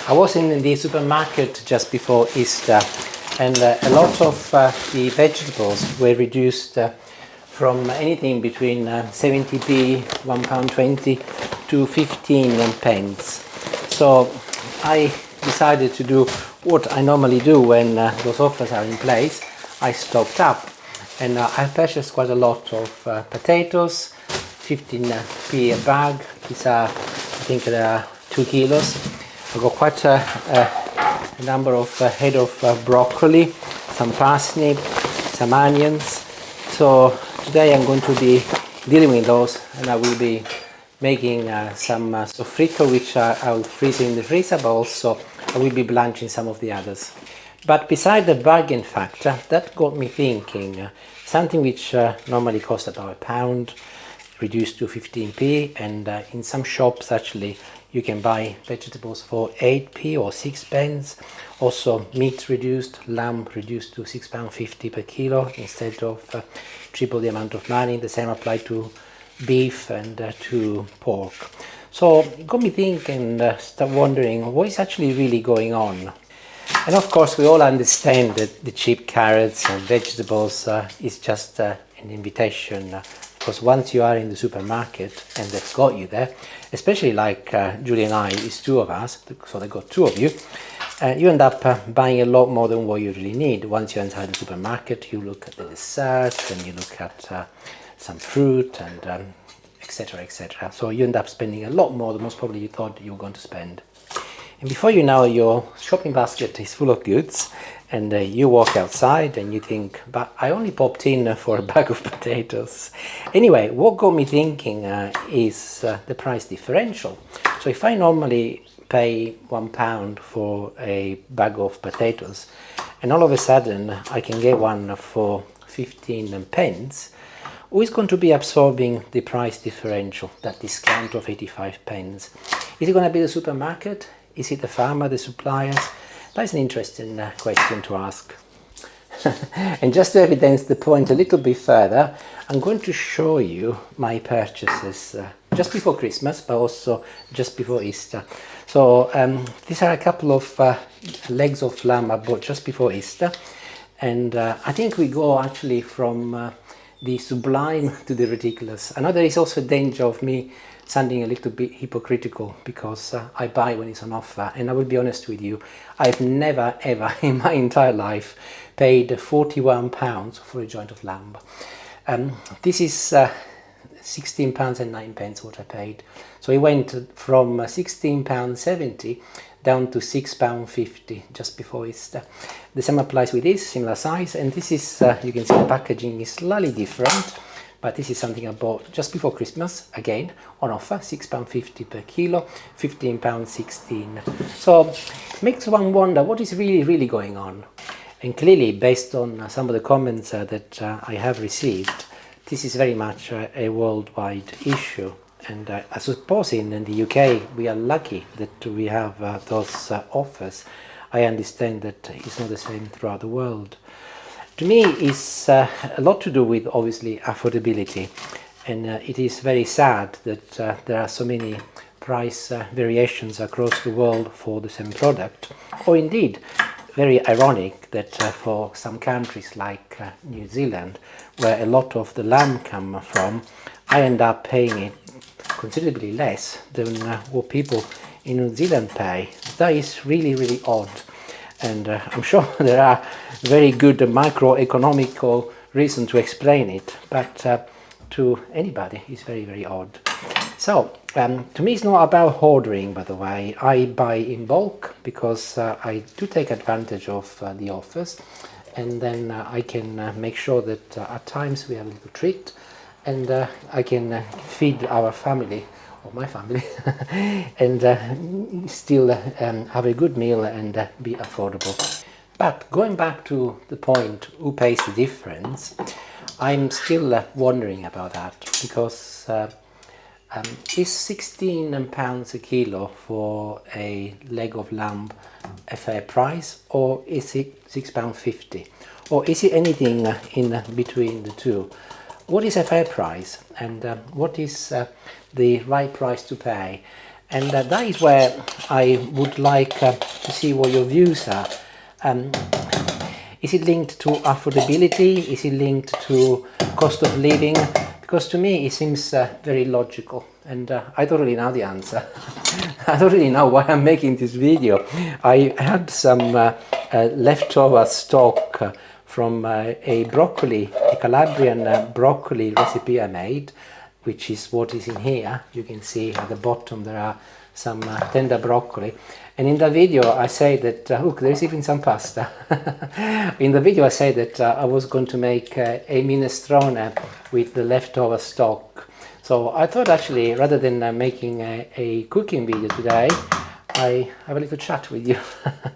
I was in the supermarket just before Easter, and a lot of the vegetables were reduced from anything between 70p, £1.20 to 15 pence. So I decided to do what I normally do when those offers are in place. I stocked up, and I purchased quite a lot of potatoes, 15p a bag. These are, I think there are 2 kilos. I've got quite a number of head of broccoli, some parsnip, some onions. So today I'm going to be dealing with those, and I will be making some soffritto, which I will freeze in the freezer, but also I will be blanching some of the others. But beside the bargain factor, that got me thinking, something which normally costs about £1, reduced to 15p, and in some shops actually you can buy vegetables for 8p or 6 pence. Also meat reduced, lamb reduced to £6.50 per kilo instead of triple the amount of money. The same applied to beef and to pork. So it got me thinking and start wondering what is actually really going on. And of course we all understand that the cheap carrots and vegetables is just an invitation, because once you are in the supermarket and they've got you there, especially like Julie and I, it's 2 of us, so they've got 2 of you, you end up buying a lot more than what you really need. Once you're inside the supermarket, you look at the dessert and you look at some fruit and etc, etc. So you end up spending a lot more than most probably you thought you were going to spend. And before you know, your shopping basket is full of goods, and you walk outside and you think, but I only popped in for a bag of potatoes. Anyway, what got me thinking is the price differential. So if I normally pay £1 for a bag of potatoes, and all of a sudden I can get one for 15 pence, who is going to be absorbing the price differential, that discount of 85 pence? Is it going to be the supermarket? Is it the farmer, the suppliers? That's an interesting question to ask. And just to evidence the point a little bit further, I'm going to show you my purchases just before Christmas, but also just before Easter. So these are a couple of legs of lamb I bought just before Easter, and I think we go actually from the sublime to the ridiculous. I know there is also a danger of me sounding a little bit hypocritical because I buy when it's on offer, and I will be honest with you, I've never ever in my entire life paid £41 for a joint of lamb. This is £16 and 9 pence what I paid. So it went from £16.70 down to £6.50 just before Easter. The same applies with this, similar size, and this is, you can see the packaging is slightly different, but this is something I bought just before Christmas, again on offer, £6.50 per kilo, £15.16. So makes one wonder what is really going on. And clearly, based on some of the comments that I have received, this is very much a worldwide issue. And I suppose in the UK we are lucky that we have those offers. I understand that it's not the same throughout the world. To me, it's a lot to do with obviously affordability, and it is very sad that there are so many price variations across the world for the same product, or indeed very ironic that for some countries like New Zealand, where a lot of the lamb come from, I end up paying it considerably less than what people in New Zealand pay. That is really odd. And I'm sure there are very good microeconomical reasons to explain it, but to anybody it's very odd. So to me it's not about hoarding, by the way. I buy in bulk because I do take advantage of the offers, and then I can make sure that at times we have a little treat, and I can feed our family, or my family, and still have a good meal and be affordable. But going back to the point, who pays the difference, I'm still wondering about that, because is £16 a kilo for a leg of lamb a fair price, or is it £6.50, or is it anything in between the two? What is a fair price, and what is the right price to pay? And that is where I would like to see what your views are. Is it linked to affordability? Is it linked to cost of living? Because to me it seems very logical, and I don't really know the answer. I don't really know why I'm making this video. I had some leftover stock from a broccoli, a Calabrian broccoli recipe I made, which is what is in here. You can see at the bottom there are some tender broccoli, and in the video I say that look, there's even some pasta. In the video I say that I was going to make a minestrone with the leftover stock. So I thought actually, rather than making a cooking video today, I have a little chat with you.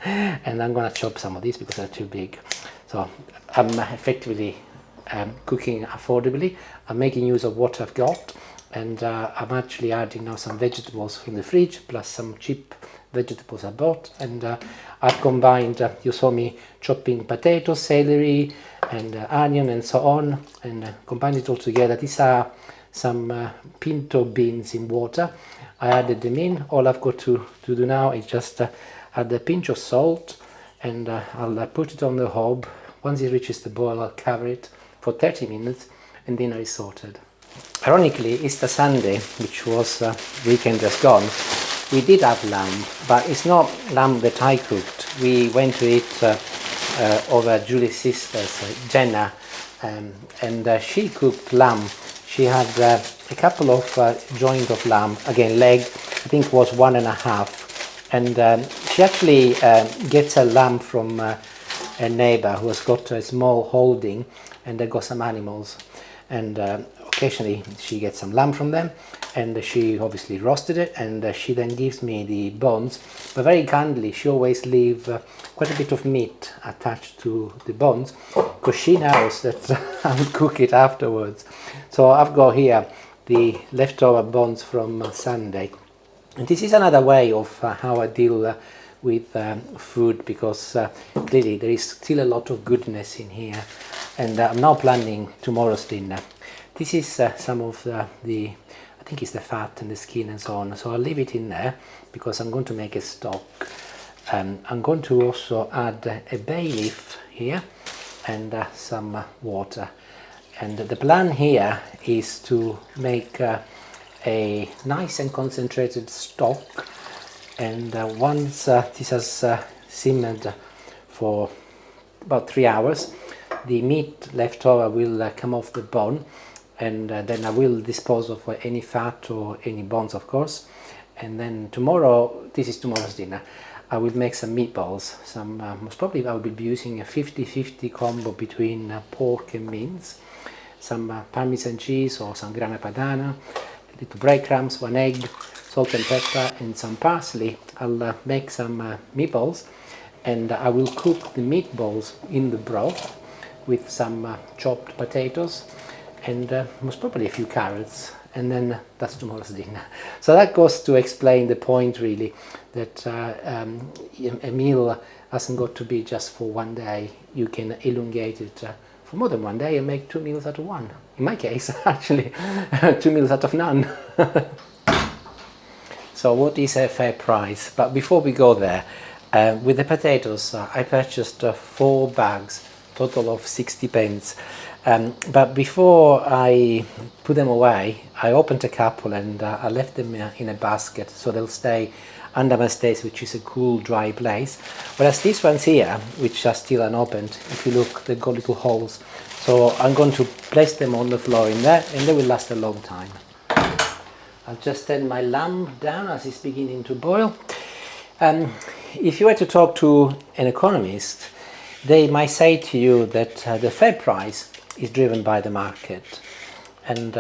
And I'm gonna chop some of these because they're too big. So I'm effectively cooking affordably. I'm making use of what I've got, and I'm actually adding now some vegetables from the fridge plus some cheap vegetables I bought, and I've combined, you saw me chopping potatoes, celery and onion and so on, and combined it all together. These are some pinto beans in water. I added them in. All I've got to do now is just add a pinch of salt, and I'll put it on the hob. Once it reaches the boil, I'll cover it for 30 minutes and dinner is sorted. Ironically, Easter Sunday, which was weekend just gone, we did have lamb, but it's not lamb that I cooked. We went to eat over Julie's sister's, Jenna, and she cooked lamb. She had a couple of joint of lamb, again leg, I think it was 1.5, and she actually gets a lamb from a neighbor who has got a small holding, and they got some animals, and occasionally she gets some lamb from them, and she obviously roasted it, and she then gives me the bones, but very kindly she always leaves quite a bit of meat attached to the bones, because she knows that I will cook it afterwards. So I've got here the leftover bones from Sunday, and this is another way of how I deal with food, because clearly there is still a lot of goodness in here, and I'm now planning tomorrow's dinner. This is some of the I think it's the fat and the skin and so on, so I'll leave it in there because I'm going to make a stock. I'm going to also add a bay leaf here and some water, and the plan here is to make a nice and concentrated stock, and once this has simmered for about 3 hours, the meat left over will come off the bone, and then I will dispose of any fat or any bones, of course. And then tomorrow, this is tomorrow's dinner, I will make some meatballs. Some most probably I will be using a 50-50 combo between pork and mince, some parmesan cheese or some grana padano, little breadcrumbs, 1 egg, salt and pepper, and some parsley. I'll make some meatballs, and I will cook the meatballs in the broth with some chopped potatoes and most probably a few carrots, and then that's tomorrow's dinner. So that goes to explain the point, really, that a meal hasn't got to be just for one day. You can elongate it for more than one day and make 2 meals out of one. In my case, actually, 2 meals out of none. So what is a fair price? But before we go there, with the potatoes, I purchased 4 bags, total of 60 pence. But before I put them away, I opened a couple and I left them in a basket so they'll stay under my stairs, which is a cool, dry place. Whereas these ones here, which are still unopened, if you look, they've got little holes. So I'm going to place them on the floor in there, and they will last a long time. I'll just turn my lamb down as it's beginning to boil. If you were to talk to an economist, they might say to you that the fair price is driven by the market, and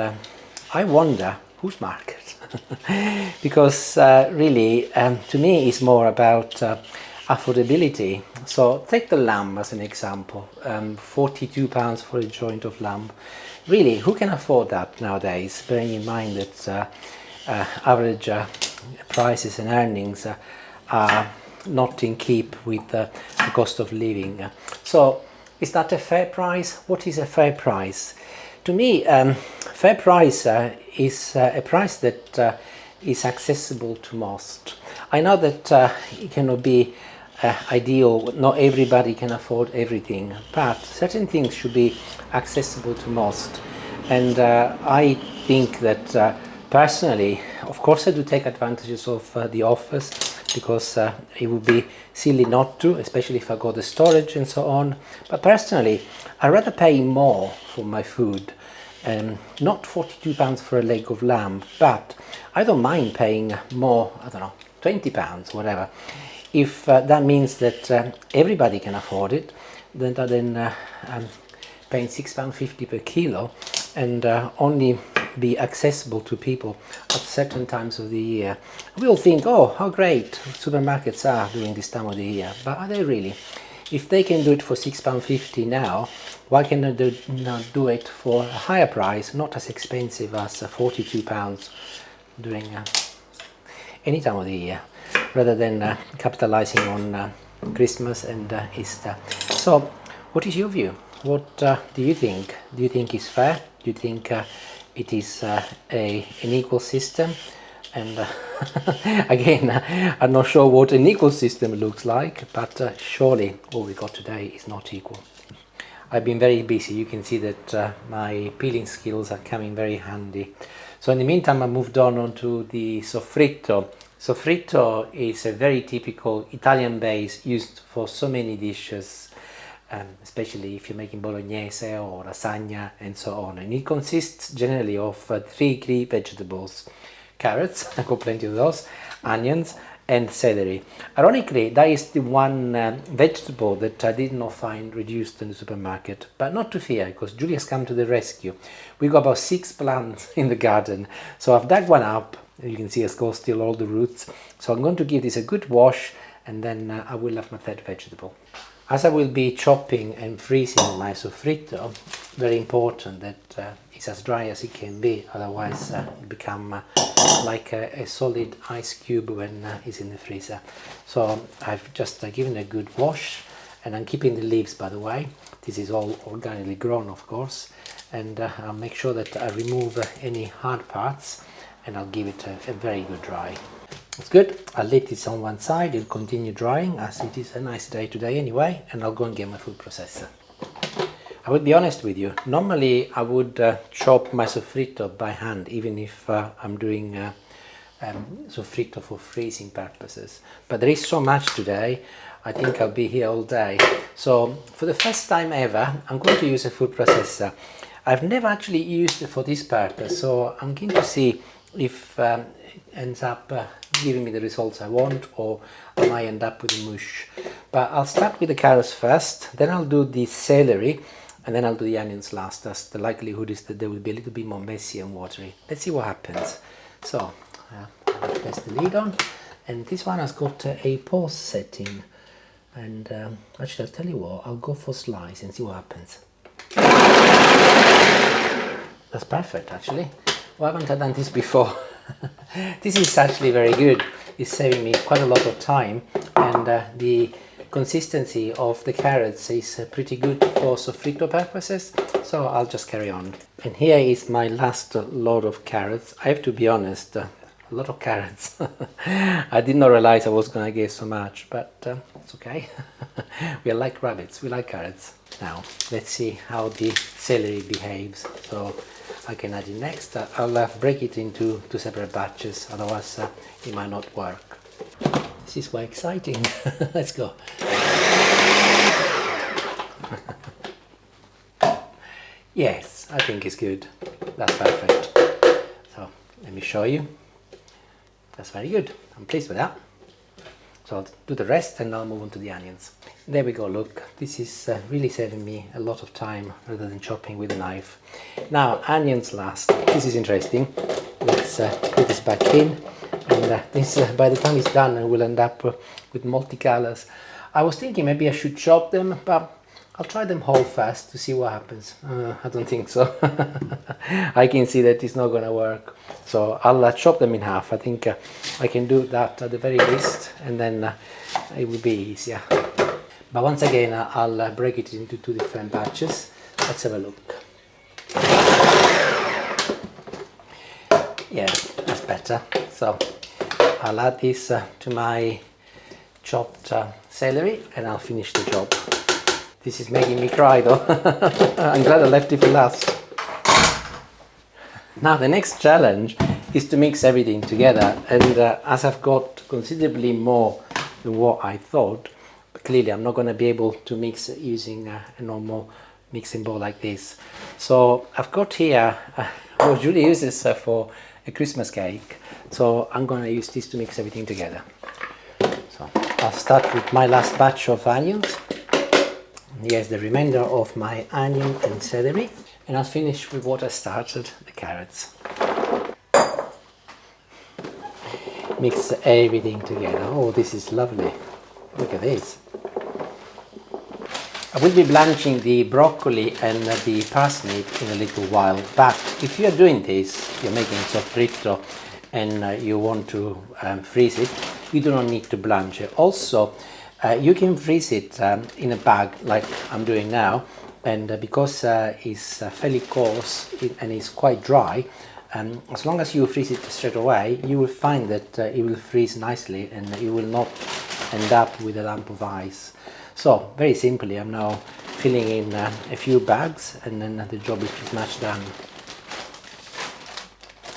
I wonder whose market. Because really, to me, it's more about affordability. So take the lamb as an example, £42 for a joint of lamb. Really, who can afford that nowadays, bearing in mind that average prices and earnings are not in keep with the cost of living. So is that a fair price? What is a fair price? To me, fair price is a price that is accessible to most. I know that it cannot be ideal, not everybody can afford everything, but certain things should be accessible to most. And I think that personally, of course I do take advantages of the offers, because it would be silly not to, especially if I got the storage and so on. But personally, I'd rather pay more for my food. Not £42 for a leg of lamb, but I don't mind paying more, I don't know, £20, whatever. If that means that everybody can afford it, then I'm paying £6.50 per kilo, and only be accessible to people at certain times of the year. We all think, oh, how great supermarkets are during this time of the year, but are they really? If they can do it for £6.50 now, why can they not do it for a higher price, not as expensive as £42 during any time of the year, rather than capitalizing on Christmas and Easter? So, what is your view? What do you think? Do you think it's fair? Do you think it is an equal system? And again, I'm not sure what an equal system looks like, but surely what we got today is not equal. I've been very busy. You can see that my peeling skills are coming very handy. So in the meantime, I moved on to the soffritto. Soffritto is a very typical Italian base used for so many dishes, especially if you're making bolognese or lasagna and so on. And it consists generally of three key vegetables: carrots, I got plenty of those, onions and celery. Ironically, that is the one vegetable that I did not find reduced in the supermarket, but not to fear, because Julia's come to the rescue. We got about 6 plants in the garden, so I've dug one up. You can see it's got still all the roots, so I'm going to give this a good wash, and then I will have my third vegetable. As I will be chopping and freezing my soffritto, very important that it's as dry as it can be, otherwise it become like a solid ice cube when it's in the freezer. So I've just given a good wash, and I'm keeping the leaves, by the way. This is all organically grown, of course, and I'll make sure that I remove any hard parts, and I'll give it a very good dry. It's good. I'll leave this on one side. It'll continue drying, as it is a nice day today anyway, and I'll go and get my food processor. I would be honest with you, normally I would chop my soffritto by hand, even if I'm doing soffritto for freezing purposes. But there is so much today, I think I'll be here all day. So for the first time ever, I'm going to use a food processor. I've never actually used it for this purpose, so I'm keen to see if it ends up giving me the results I want, or I might end up with a mush. But I'll start with the carrots first, then I'll do the celery, and then I'll do the onions last, as the likelihood is that they will be a little bit more messy and watery. Let's see what happens. So I'll press the lid on, and this one has got a pause setting, and actually I'll tell you what, I'll go for slice and see what happens. That's perfect, actually. Why haven't I done this before? This is actually very good. It's saving me quite a lot of time, and the consistency of the carrots is pretty good for soffritto purposes, so I'll just carry on. And here is my last load of carrots. I have to be honest, a lot of carrots. I did not realize I was going to get so much, but it's okay. We are like rabbits, we like carrots. Now let's see how the celery behaves. So I can add it next. I'll break it into 2 separate batches, otherwise it might not work. This is quite exciting. Let's go. Yes, I think it's good. That's perfect. So let me show you. That's very good. I'm pleased with that. So I'll do the rest and I'll move on to the onions. There we go, look. This is really saving me a lot of time rather than chopping with a knife. Now, onions last. This is interesting. Let's put this back in. And this, by the time it's done, I will end up with multicolours. I was thinking maybe I should chop them, but I'll try them whole first to see what happens. I don't think so. I can see that it's not going to work. So I'll chop them in half. I think I can do that at the very least, and then it will be easier. But once again, I'll break it into 2 different batches. Let's have a look. Yeah, that's better. So I'll add this to my chopped celery and I'll finish the job. This is making me cry though. I'm glad I left it for last. Now the next challenge is to mix everything together, and as I've got considerably more than what I thought, but clearly I'm not going to be able to mix using a normal mixing bowl like this. So I've got here what Julie uses for a Christmas cake, so I'm going to use this to mix everything together. So I'll start with my last batch of onions. Here's the remainder of my onion and celery, and I'll finish with what I started, the carrots. Mix everything together. Oh, this is lovely. Look at this. I will be blanching the broccoli and the parsnip in a little while, but if you're doing this, you're making soffritto and you want to freeze it, you do not need to blanch it. Also, you can freeze it in a bag like I'm doing now, and because it's fairly coarse and it's quite dry, as long as you freeze it straight away, you will find that it will freeze nicely and you will not end up with a lump of ice. So very simply, I'm now filling in a few bags and then the job is pretty much done.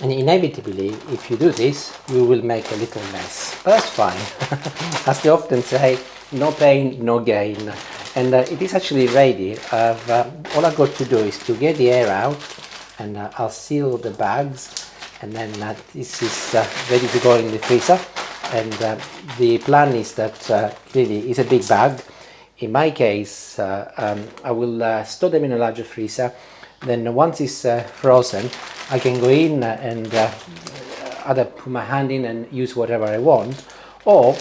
And inevitably, if you do this, you will make a little mess, but that's fine. As they often say, no pain, no gain. And it is actually ready. All I've got to do is to get the air out, and I'll seal the bags, and then this is ready to go in the freezer. And the plan is that clearly it's a big bag. In my case, I will store them in a larger freezer. Then once it's frozen, I can go in and either put my hand in and use whatever I want, or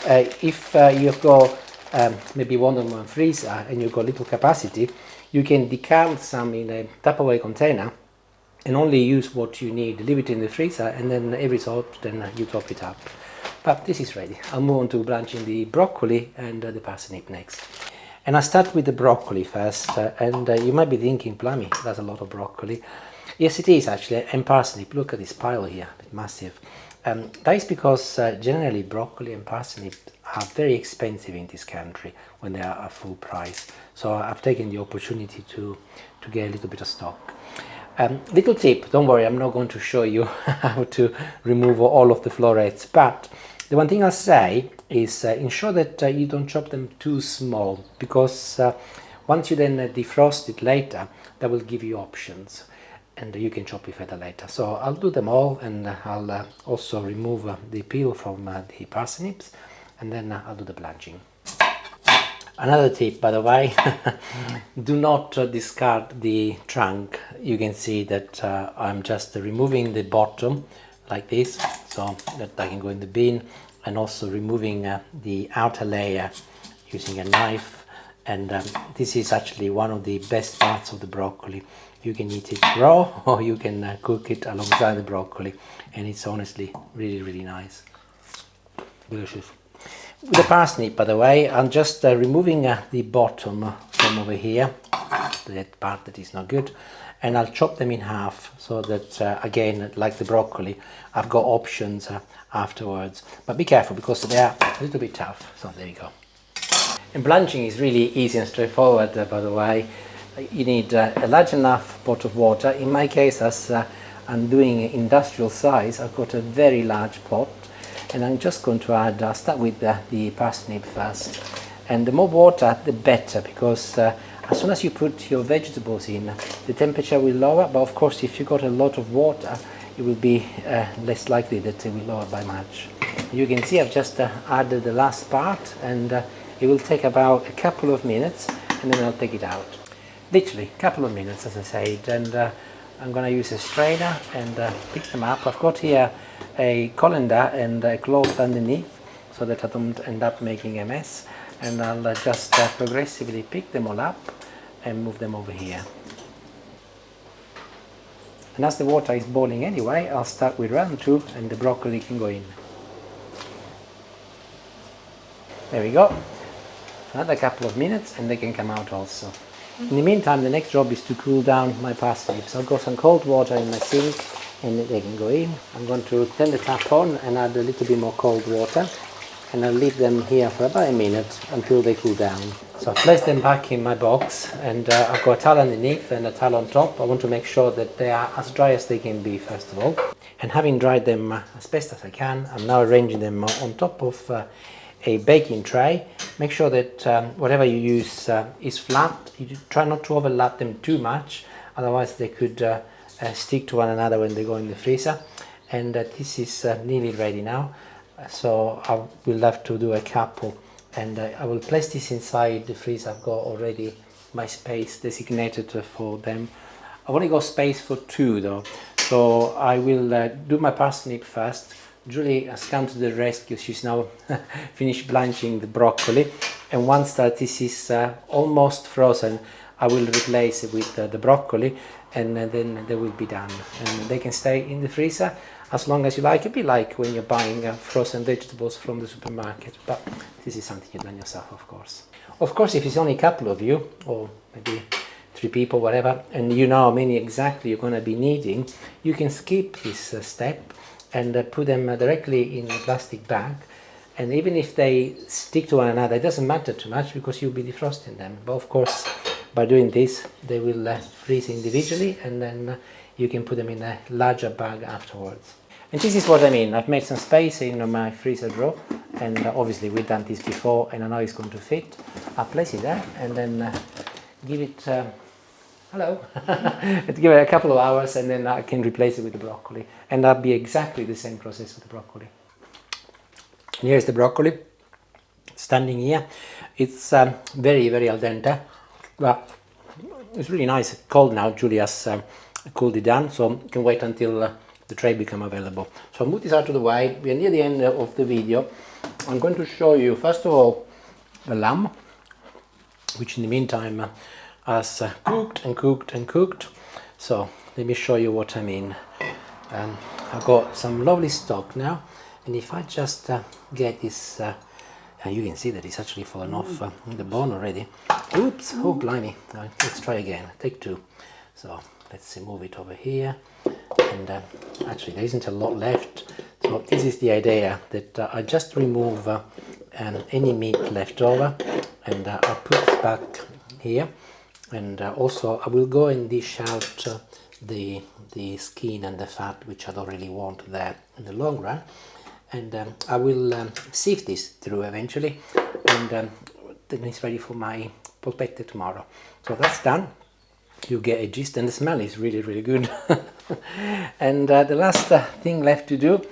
if you've got maybe one freezer and you've got little capacity, you can decant some in a Tupperware container and only use what you need, leave it in the freezer, and then every so often you top it up. But this is ready. I'll move on to blanching the broccoli and the parsnip next. And I'll start with the broccoli first, and you might be thinking, blimey, that's a lot of broccoli. Yes, it is actually, and parsnip. Look at this pile here, it's massive. That is because generally broccoli and parsnip are very expensive in this country when they are at full price. So I've taken the opportunity to get a little bit of stock. Little tip, don't worry, I'm not going to show you how to remove all of the florets, but the one thing I'll say is ensure that you don't chop them too small, because once you then defrost it later, that will give you options and you can chop it further later. So I'll do them all, and I'll also remove the peel from the parsnips, and then I'll do the blanching. Another tip, by the way, do not discard the trunk. You can see that I'm just removing the bottom like this, so that I can go in the bin, and also removing the outer layer using a knife. And this is actually one of the best parts of the broccoli. You can eat it raw, or you can cook it alongside the broccoli, and it's honestly really, really nice. Delicious. With the parsnip, by the way, I'm just removing the bottom from over here, that part that is not good, and I'll chop them in half, so that again, like the broccoli, I've got options afterwards. But be careful, because they are a little bit tough. So there you go. And blanching is really easy and straightforward, by the way. You need a large enough pot of water. In my case, as I'm doing industrial size, I've got a very large pot, and I'm just going to add, I'll start with the parsnip first. And the more water, the better, because as soon as you put your vegetables in, the temperature will lower. But of course, if you've got a lot of water, it will be less likely that it will lower by much. You can see I've just added the last part, and it will take about a couple of minutes, and then I'll take it out. Literally a couple of minutes, as I said, and I'm going to use a strainer and pick them up. I've got here a colander and a cloth underneath, so that I don't end up making a mess, and I'll just progressively pick them all up and move them over here. And as the water is boiling anyway, I'll start with round 2, and the broccoli can go in. There we go. Another couple of minutes and they can come out also. In the meantime, the next job is to cool down my parsnips. I've got some cold water in my sink, and they can go in. I'm going to turn the tap on and add a little bit more cold water, and I'll leave them here for about a minute until they cool down. So I've placed them back in my box, and I've got a towel underneath and a towel on top. I want to make sure that they are as dry as they can be first of all. And having dried them as best as I can, I'm now arranging them on top of a baking tray. Make sure that whatever you use is flat. You try not to overlap them too much, otherwise they could stick to one another when they go in the freezer. And this is nearly ready now, so I will have to do a couple, and I will place this inside the freezer. I've got already my space designated for them. I've only got space for 2 though, so I will do my parsnip first. Julie has come to the rescue. She's now finished blanching the broccoli, and once that this is almost frozen, I will replace it with the broccoli, and then they will be done, and they can stay in the freezer as long as you like. It'd be like when you're buying frozen vegetables from the supermarket, but this is something you've done yourself, of course. Of course, if it's only a couple of you, or maybe 3 people, whatever, and you know how many exactly you're going to be needing, you can skip this step and put them directly in a plastic bag. And even if they stick to one another, it doesn't matter too much because you'll be defrosting them. But of course, by doing this, they will freeze individually, and then you can put them in a larger bag afterwards. And this is what I mean. I've made some space in my freezer drawer, and obviously we've done this before, and I know it's going to fit. I'll place it there and then give it hello give it a couple of hours, and then I can replace it with the broccoli, and that'll be exactly the same process with the broccoli. And here's the broccoli standing here. It's very, very al dente, but it's really nice. Cold now. Julie has cooled it down, so you can wait until the tray become available. So I'll move this out of the way. We are near the end of the video. I'm going to show you first of all the lamb, which in the meantime has cooked and cooked and cooked. So let me show you what I mean. I've got some lovely stock now, and if I just get this, you can see that it's actually fallen off the bone already. Oops, oh blimey. Let's try again, take 2. So let's move it over here, and actually there isn't a lot left. So this is the idea, that I just remove any meat left over, and I'll put it back here. And also I will go and dish out the skin and the fat, which I don't really want there in the long run, and I will sieve this through eventually, and then it's ready for my polpette tomorrow. So that's done. You get a gist, and the smell is really, really good. And the last thing left to do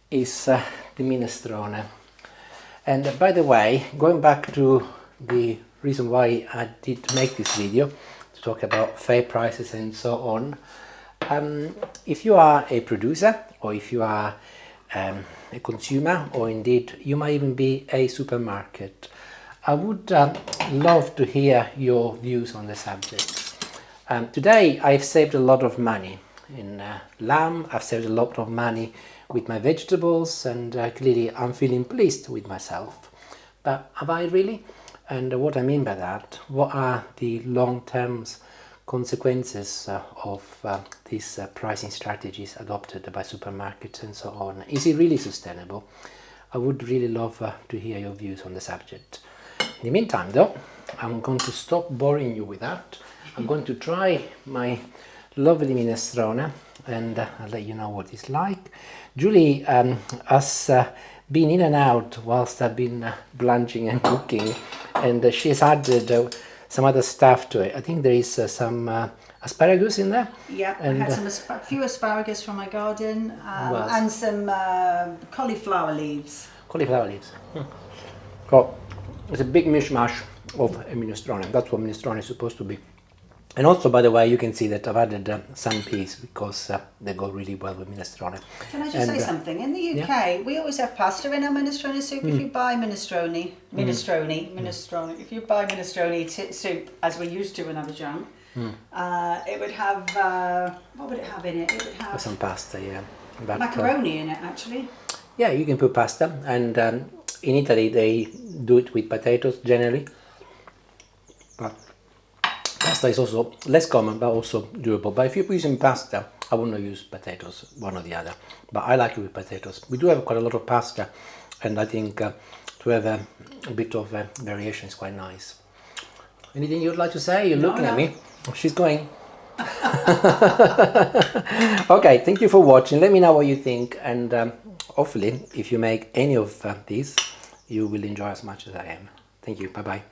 is the minestrone. And by the way, going back to the reason why I did make this video, to talk about fair prices and so on, if you are a producer, or if you are a consumer, or indeed you might even be a supermarket, I would love to hear your views on the subject. Today I've saved a lot of money in lamb. I've saved a lot of money with my vegetables, and clearly I'm feeling pleased with myself. But have I really? And what I mean by that, what are the long-term consequences of these pricing strategies adopted by supermarkets and so on? Is it really sustainable? I would really love to hear your views on the subject. In the meantime though, I'm going to stop boring you with that. I'm going to try my lovely minestrone, and I'll let you know what it's like. Julie has been in and out whilst I've been blanching and cooking, and she's added some other stuff to it. I think there is some asparagus in there. Yeah, and I had a few asparagus from my garden, and some cauliflower leaves. Cauliflower leaves. So it's a big mishmash of a minestrone. That's what minestrone is supposed to be. And also, by the way, you can see that I've added some peas because they go really well with minestrone. Can I just say something? In the UK, we always have pasta in our minestrone soup. If you buy minestrone, if you buy minestrone soup, as we used to when I was young, it would have, what would it have in it? It would have some pasta, yeah. But, macaroni in it, actually. Yeah, you can put pasta, and in Italy they do it with potatoes generally. But pasta is also less common, but also doable. But if you're using pasta, I wouldn't use potatoes, one or the other. But I like it with potatoes. We do have quite a lot of pasta, and I think to have a bit of variation is quite nice. Anything you'd like to say? You're looking at me. She's going. Okay, thank you for watching. Let me know what you think, and hopefully if you make any of these, you will enjoy as much as I am. Thank you. Bye bye.